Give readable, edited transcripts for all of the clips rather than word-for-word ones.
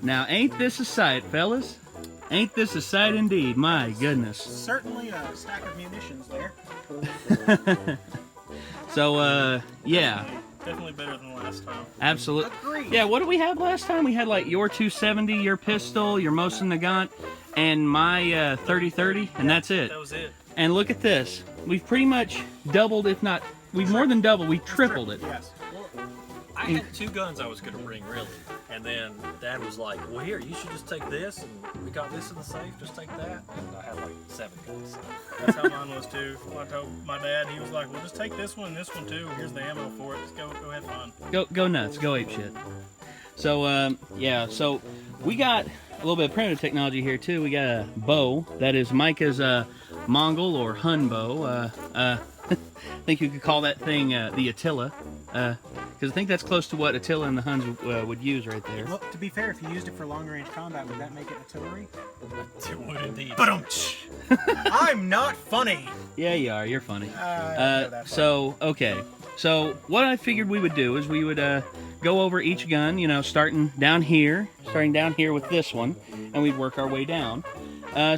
Now, ain't this a sight, fellas? Ain't this a sight indeed? My goodness. Certainly a stack of munitions there. So, yeah. Definitely better than last time. Absolutely. Agreed. Yeah, what did we have last time? We had like your 270, your pistol, your Mosin Nagant, and my 30-30, and that's it. That was it. And look at this. We've pretty much doubled, if not, we've more than doubled, we tripled it. Yes. I had 2 guns I was going to bring, really. And then Dad was like, well, here, you should just take this, and we got this in the safe, just take that. And I had like 7 guns. That's how mine was too. I told my dad, he was like, well, just take this one and this one too. Here's the ammo for it. Just go have fun. Go nuts, go ape shit. So, yeah, so we got a little bit of primitive technology here too. We got a bow that is Micah's Mongol or Hun bow. I think you could call that thing the Attila, because I think that's close to what Attila and the Huns would use right there. Well, to be fair, if you used it for long-range combat, would that make it artillery? It would indeed. I'm not funny. Yeah, you are. You're funny. I don't know that So, okay. So, what I figured we would do is we would go over each gun, you know, starting down here with this one, and we'd work our way down.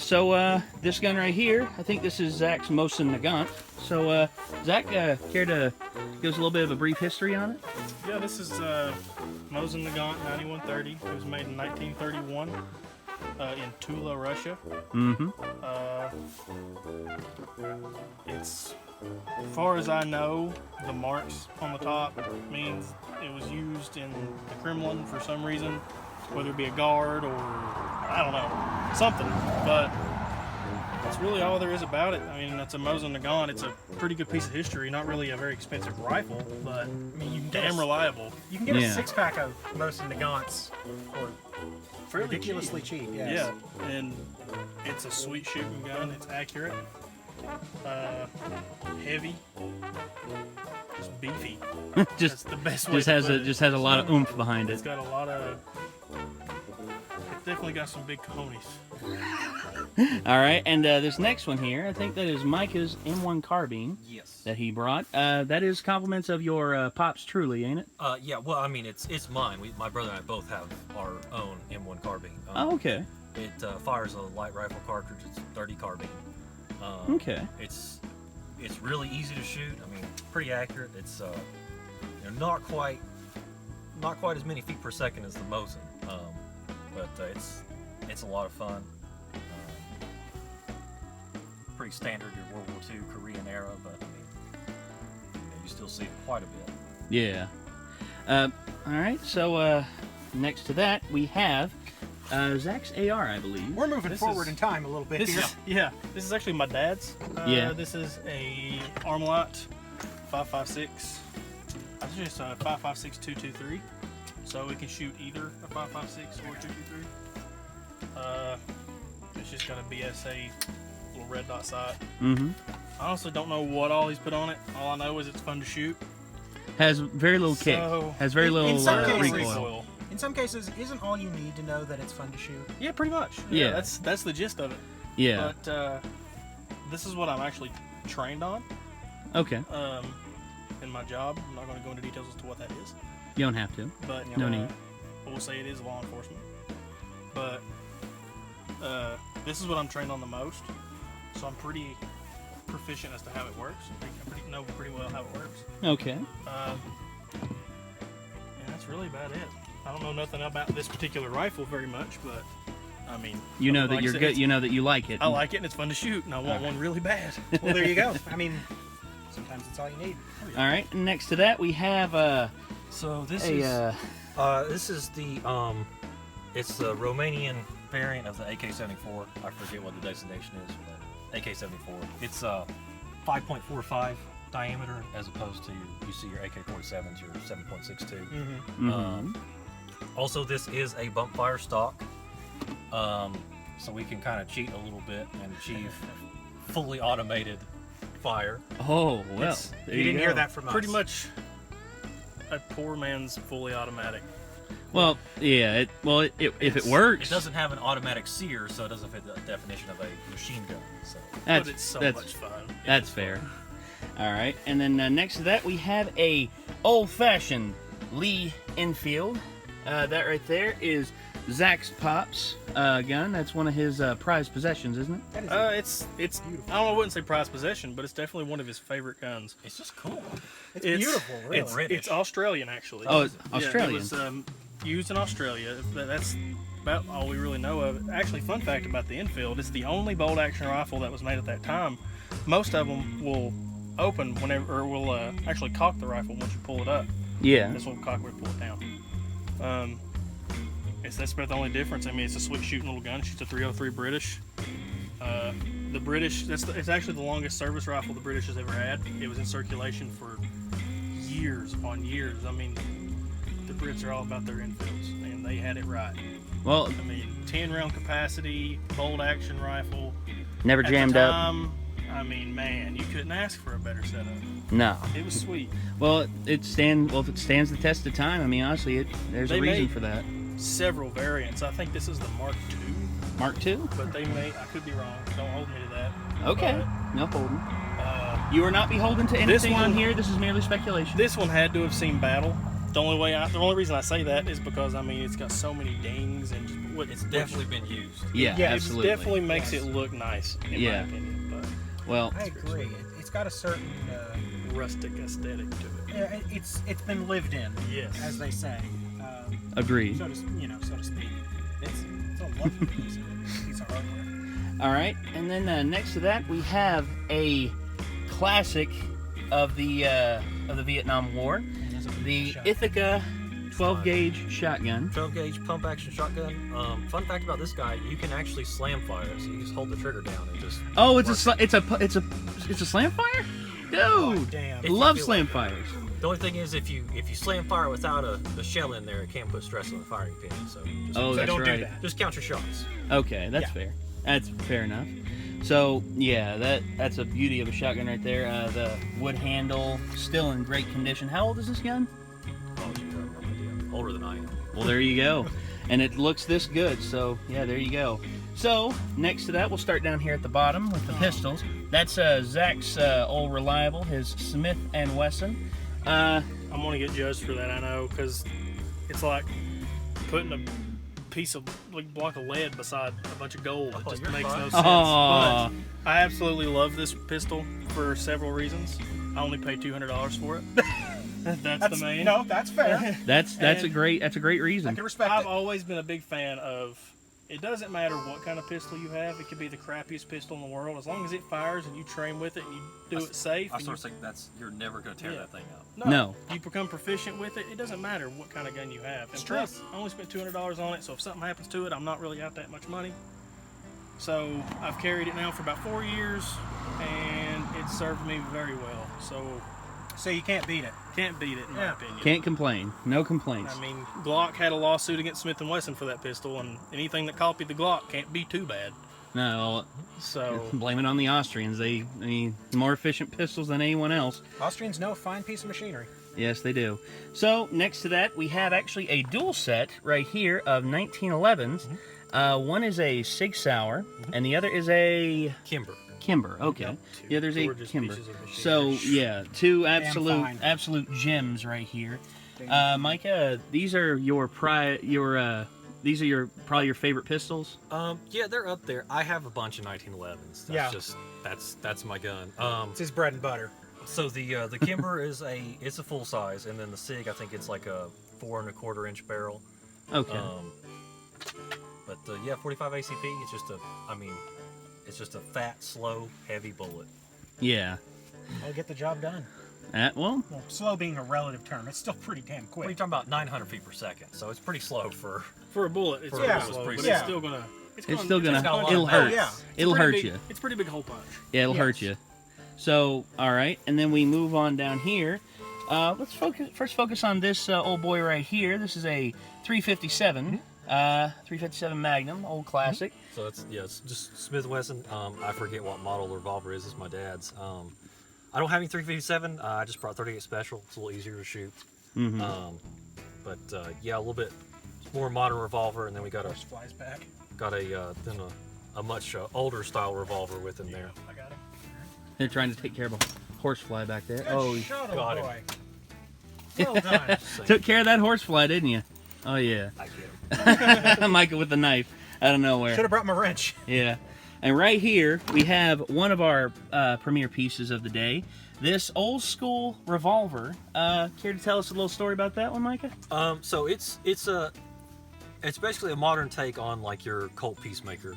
So, this gun right here, I think this is Zach's Mosin Nagant. So, Zach, care to give us a little bit of a brief history on it? Yeah, this is Mosin Nagant 9130. It was made in 1931 in Tula, Russia. Mm-hmm. It's, as far as I know, the marks on the top means it was used in the Kremlin for some reason, whether it be a guard or, I don't know, something. But that's really all there is about it. I mean, it's a Mosin Nagant. It's a pretty good piece of history. Not really a very expensive rifle, but I mean, you can damn reliable. You can get Yeah. a 6-pack of Mosin Nagants for Fairly ridiculously cheap. Yes. Yeah, and it's a sweet shooting gun. It's accurate, heavy, just beefy. That's just the best way. to put it. just has a lot of oomph behind It's it. got a lot of. It's definitely got some big cojones. All right, and this next one here, I think that is Micah's M1 carbine. Yes. That he brought. That is compliments of your Pops Truly, ain't it? Yeah, well, I mean, it's mine. My brother and I both have our own M1 carbine. Oh, okay. It fires a light rifle cartridge. It's 30 carbine. Okay. It's really easy to shoot. I mean, pretty accurate. It's you know, not quite as many feet per second as the Mosin, but it's a lot of fun. Pretty standard your World War II Korean era, but I mean, you still see it quite a bit. Yeah. All right. So next to that we have Zach's AR, I believe. We're moving This forward is- in time a little bit This here. is this is actually my dad's. Yeah. This is a Armalite 5.56. That's just a 5.56 223. So we can shoot either a 5.56 or 223. It's just got a BSA little red dot sight. Mm-hmm. I honestly don't know what all he's put on it. All I know is it's fun to shoot. Has very little kick. So, Has very little some cases- recoil. In some cases, isn't all you need to know that it's fun to shoot? Yeah, pretty much. Yeah. That's the gist of it. Yeah. But this is what I'm actually trained on Okay. in my job. I'm not going to go into details as to what that is. You don't have to. But No need. We'll say it is law enforcement. But this is what I'm trained on the most, so I'm pretty proficient as to how it works. I know pretty well how it works. Okay. And that's really about it. I don't know nothing about this particular rifle very much, but I mean, You know that like I you're said, good. You know that you like it. I like it and it's fun to shoot, and I want one really bad. Well, there you go. I mean, sometimes it's all you need. All right. And next to that we have So this a this is the it's the Romanian variant of the AK-74. I forget what the designation is for that AK-74. It's 5.45 diameter as opposed to you see your AK-47s, your 7.62. mhm. Also, this is a bump fire stock, so we can kind of cheat a little bit and achieve fully automated fire. Oh well. It's- There You didn't go. hear that from us. Pretty much a poor man's fully automatic. Well, yeah. If it works, It doesn't have an automatic sear, so it doesn't fit the definition of a machine gun. So. that's But it's so that's much fun. that's fair. All right. And then next to that we have a old-fashioned Lee Enfield. That right there is Zach's Pops gun. That's one of his prized possessions, isn't it? That is It's beautiful. I don't know, I wouldn't say prized possession, but it's definitely one of his favorite guns. It's just cool. It's beautiful, really. It's Australian, actually. Oh, it's Yeah, Australian. it was used in Australia. That's about all we really know of it. Actually, fun fact about the Enfield, it's the only bolt-action rifle that was made at that time. Most of them will open whenever, or will actually cock the rifle once you pull it up. Yeah. This will cock when you pull it down. That's about the only difference. I mean, it's a slick shooting little gun. It shoots a 303 British. The British, it's actually the longest service rifle the British has ever had. It was in circulation for years upon years. I mean, the Brits are all about their Enfields, and they had it right. Well, I mean, 10 round capacity, bolt action rifle. never At jammed the up. time, I mean, man, you couldn't ask for a better setup. No. It was sweet. Well, if it stands the test of time, I mean, honestly, there's They a reason made- for that. Several variants. I think this is the Mark II, Mark II? but they may, I could be wrong. Don't hold me to that. Okay. No holding. But, You are not beholden to anything on one- here. This is merely speculation. this one had to have seen battle. The only reason I say that is because, I mean, it's got so many dings and just It's definitely been used. Yeah, yeah, absolutely. it definitely makes Yes. it look nice, in Yeah. my opinion. But Well, I agree. It's got a certain. rustic aesthetic to it. It's been lived in, Yes. as they say. agreed. So to speak. It's a lovely piece of hardware. All right, and then next to that we have a classic of the Vietnam War, the Ithaca 12 gauge shotgun. 12 gauge pump action shotgun. Fun fact about this guy, you can actually slam fire it. So you just hold the trigger down and just. Oh, it's work. a slam fire, Oh, dude. damn. If you Love feel slam like it. fires. The only thing is, if you slam fire without the shell in there, it can put stress on the firing pin. So just, Oh, So that's don't right. do that. just count your shots. Okay, that's Yeah. fair. That's fair enough. So yeah, that's a beauty of a shotgun right there. The wood handle still in great condition. How old is this gun? Oh, you have no idea. Older than I am. Well, there you go. And it looks this good, so yeah, there you go. So next to that, we'll start down here at the bottom with the pistols. That's Zach's old reliable, his Smith & Wesson. I'm gonna get judged for that, I know, because it's like putting a piece of block of lead beside a bunch of gold. It Oh, just you're makes no fine. sense. Aw. But I absolutely love this pistol for several reasons. I only paid $200 for it. That's the main. No, that's fair. That's a And great I reason. can respect I've it. always been a big fan of. It doesn't matter what kind of pistol you have. It could be the crappiest pistol in the world. As long as it fires and you train with it and you do it safe. I and sort of think you're never going to tear Yeah. that thing up. No. You become proficient with it. It doesn't matter what kind of gun you have. And It's true. plus, I only spent $200 on it, so if something happens to it, I'm not really out that much money. So I've carried it now for about 4 years, and it served me very well. So you can't beat it. can't beat it in my Yeah. opinion. Can't complain. No complaints. I mean, Glock had a lawsuit against Smith & Wesson for that pistol, and anything that copied the Glock can't be too bad. No, So blame it on the Austrians. They more efficient pistols than anyone else. Austrians know a fine piece of machinery. Yes, they do. So next to that, we have actually a dual set right here of 1911s. One is a Sig Sauer, and the other is a Kimber. Kimber. Okay. Two Yeah, there's a gorgeous Kimber. pieces of machinery. So yeah, two fine. absolute gems right here. Micah, these are these are probably your favorite pistols. Yeah, they're up there. I have a bunch of 1911s. That's my gun. It's his bread and butter. So the Kimber is a full size, and then the Sig, I think it's like a 4 1/4 inch barrel. Okay. But yeah, 45 ACP. It's just a fat, slow, heavy bullet. Yeah. I'll get the job done. Well, Well, slow being a relative term. It's still pretty damn What are you quick. talking about? 900 feet per second. So it's pretty slow for. for a bullet, it's For a pretty bullet, it's slow, pretty but slow. it's still gonna. it's still gonna. got a lot It'll of hurt. power. Yeah. It'll hurt you. It's a pretty big hole punch. Yeah, it'll hurt Yes. you. So, all right, and then we move on down here. Let's focus on this old boy right here. This is a 357, 357 Magnum, old classic. So it's just Smith & Wesson. I forget what model the revolver is. It's my dad's. I don't have any 357. I just brought 38 Special. It's a little easier to shoot. But yeah, a little bit more modern revolver, and then we got Horse flies back. a much older style revolver with him there. I got it. They're trying to take care of a horsefly back there. Good Oh, shot, got old him. boy. Well done. took care of that horsefly, didn't you? Oh yeah. I get him. Micah with the knife out of nowhere. Should have brought my wrench. Yeah. And right here, we have one of our premier pieces of the day. This old school revolver. Care to tell us a little story about that one, Micah? So it's basically a modern take on like your Colt Peacemaker,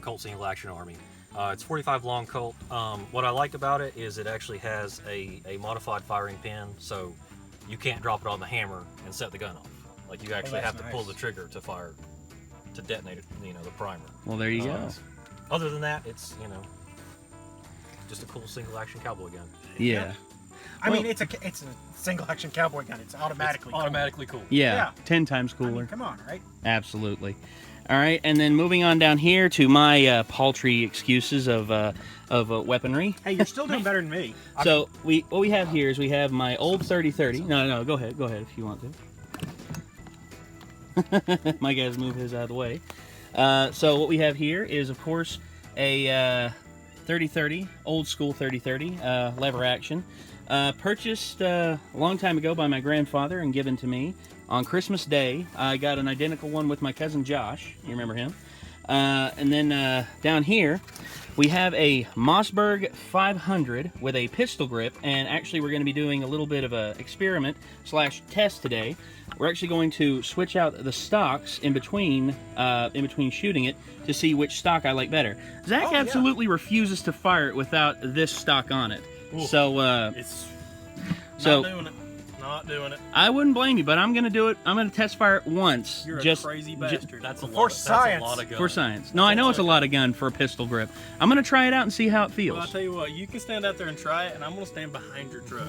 Colt Single Action Army. It's 45 long Colt. What I like about it is it actually has a modified firing pin, so you can't drop it on the hammer and set the gun off. Like you actually have to pull the trigger to fire, to detonate it, the primer. Well, there you go. Other than that, it's just a cool single action cowboy gun. Yeah. I mean, it's a single action cowboy gun. It's automatically cool. Yeah. 10 times cooler. I mean, come on, right? Absolutely. All right, and then moving on down here to my paltry excuses of weaponry. Hey, you're still doing better than me. So what we have here is we have my old 30-30. No, go ahead if you want to. My guys move his out of the way. So what we have here is, of course, a 30-30, old school 30-30, lever action. Purchased a long time ago by my grandfather and given to me. On Christmas Day, I got an identical one with my cousin Josh. You remember him? And then down here, we have a Mossberg 500 with a pistol grip. And actually, we're going to be doing a little bit of a experiment / test today. We're actually going to switch out the stocks in between shooting it to see which stock I like better. Zach absolutely refuses to fire it without this stock on it. Ooh. So It's so not doing it. Not doing it. I wouldn't blame you, but I'm going to do it. I'm going to test fire it once. You're a crazy bastard. That's a For lot. science. That's a lot of gun. For science. No, I know it's a lot of gun for a pistol grip. I'm going to try it out and see how it feels. Well, I'll tell you what. You can stand out there and try it, and I'm going to stand behind your truck.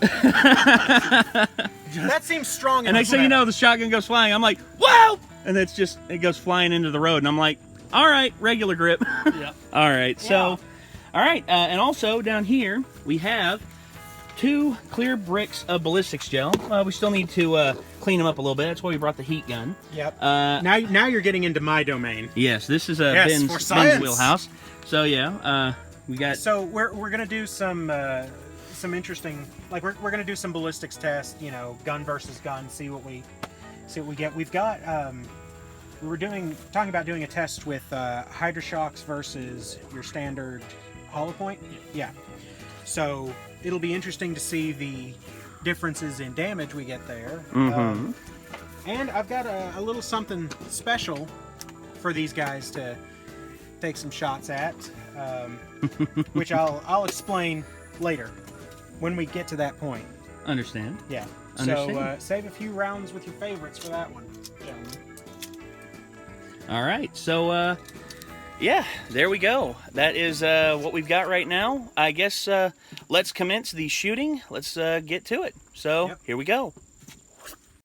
That seems strong. And next thing you know, the shotgun goes flying. I'm like, whoa! And it goes flying into the road. And I'm like, all right, regular grip. Yeah. All right, so, all right. And also down here, we have 2 clear bricks of ballistics gel. We still need to clean them up a little bit. That's why we brought the heat gun. Yep. Now you're getting into my domain. Yes, this is for science. Ben's wheelhouse. So yeah, we got. So we're gonna do some interesting, like we're gonna do some ballistics test. Gun versus gun. See what we get. We've got. We were talking about doing a test with Hydroshocks versus your standard hollow point. Yeah. So it'll be interesting to see the differences in damage we get there. Mm-hmm. And I've got a little something special for these guys to take some shots at, which I'll explain later when we get to that point. Understand. Yeah. Understand. So save a few rounds with your favorites for that one, gentlemen. All right, so yeah, there we go. That is what we've got right now. I guess let's commence the shooting. Let's get to it. So Here we go.